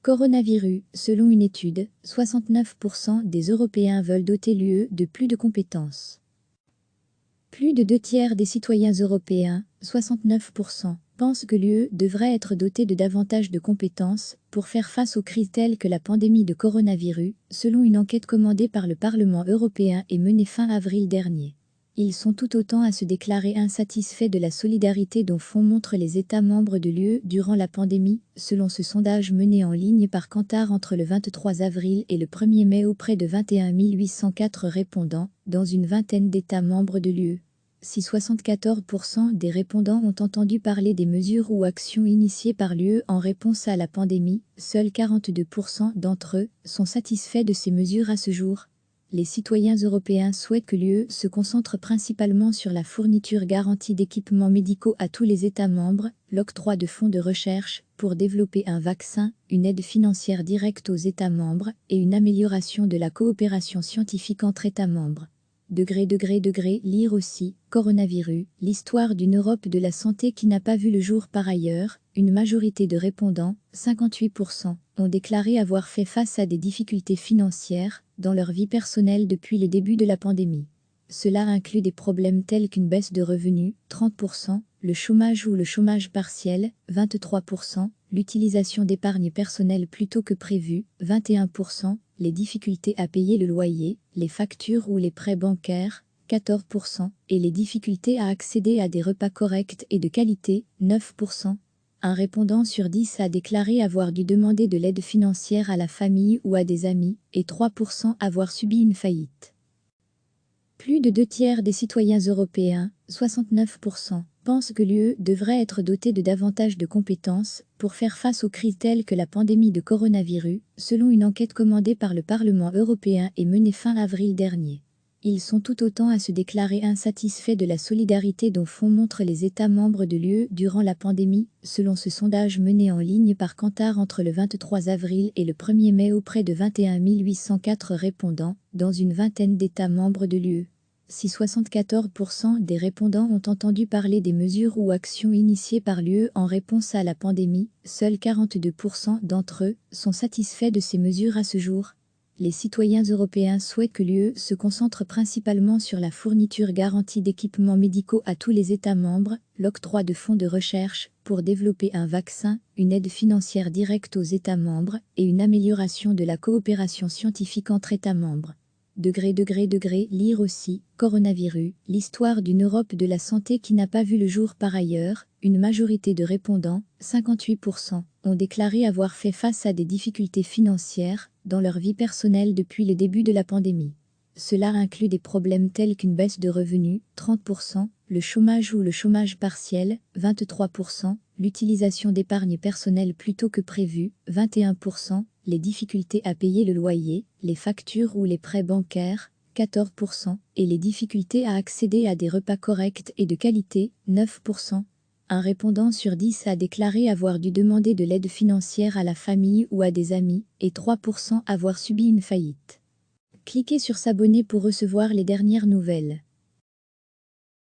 Coronavirus. Selon une étude, 69% des Européens veulent doter l'UE de plus de compétences. Plus de 2/3 des citoyens européens, 69%, pensent que l'UE devrait être dotée de davantage de compétences pour faire face aux crises telles que la pandémie de coronavirus, selon une enquête commandée par le Parlement européen et menée fin avril dernier. Ils sont tout autant à se déclarer insatisfaits de la solidarité dont font montre les États membres de l'UE durant la pandémie, selon ce sondage mené en ligne par Kantar entre le 23 avril et le 1er mai auprès de 21 804 répondants, dans une vingtaine d'États membres de l'UE. Si 74% des répondants ont entendu parler des mesures ou actions initiées par l'UE en réponse à la pandémie, seuls 42% d'entre eux sont satisfaits de ces mesures à ce jour. Les citoyens européens souhaitent que l'UE se concentre principalement sur la fourniture garantie d'équipements médicaux à tous les États membres, l'octroi de fonds de recherche pour développer un vaccin, une aide financière directe aux États membres et une amélioration de la coopération scientifique entre États membres. Lire aussi, Coronavirus, l'histoire d'une Europe de la santé qui n'a pas vu le jour par ailleurs. Une majorité de répondants, 58%, ont déclaré avoir fait face à des difficultés financières dans leur vie personnelle depuis le début de la pandémie. Cela inclut des problèmes tels qu'une baisse de revenus, 30%, le chômage ou le chômage partiel, 23%, l'utilisation d'épargne personnelle plus tôt que prévu, 21%, les difficultés à payer le loyer, les factures ou les prêts bancaires, 14%, et les difficultés à accéder à des repas corrects et de qualité, 9%. Un répondant sur 10 a déclaré avoir dû demander de l'aide financière à la famille ou à des amis, et 3% avoir subi une faillite. Plus de 2/3 des citoyens européens, 69%, pensent que l'UE devrait être dotée de davantage de compétences pour faire face aux crises telles que la pandémie de coronavirus, selon une enquête commandée par le Parlement européen et menée fin avril dernier. Ils sont tout autant à se déclarer insatisfaits de la solidarité dont font montre les États membres de l'UE durant la pandémie, selon ce sondage mené en ligne par Kantar entre le 23 avril et le 1er mai auprès de 21 804 répondants, dans une vingtaine d'États membres de l'UE. Si 74% des répondants ont entendu parler des mesures ou actions initiées par l'UE en réponse à la pandémie, seuls 42% d'entre eux sont satisfaits de ces mesures à ce jour. Les citoyens européens souhaitent que l'UE se concentre principalement sur la fourniture garantie d'équipements médicaux à tous les États membres, l'octroi de fonds de recherche pour développer un vaccin, une aide financière directe aux États membres et une amélioration de la coopération scientifique entre États membres. Lire aussi, Coronavirus, l'histoire d'une Europe de la santé qui n'a pas vu le jour par ailleurs. Une majorité de répondants, 58%, ont déclaré avoir fait face à des difficultés financières dans leur vie personnelle depuis le début de la pandémie. Cela inclut des problèmes tels qu'une baisse de revenus, 30%, le chômage ou le chômage partiel, 23%, l'utilisation d'épargne personnelle plus tôt que prévu, 21%, les difficultés à payer le loyer, les factures ou les prêts bancaires, 14%, et les difficultés à accéder à des repas corrects et de qualité, 9%. Un répondant sur 10 a déclaré avoir dû demander de l'aide financière à la famille ou à des amis, et 3% avoir subi une faillite. Cliquez sur s'abonner pour recevoir les dernières nouvelles.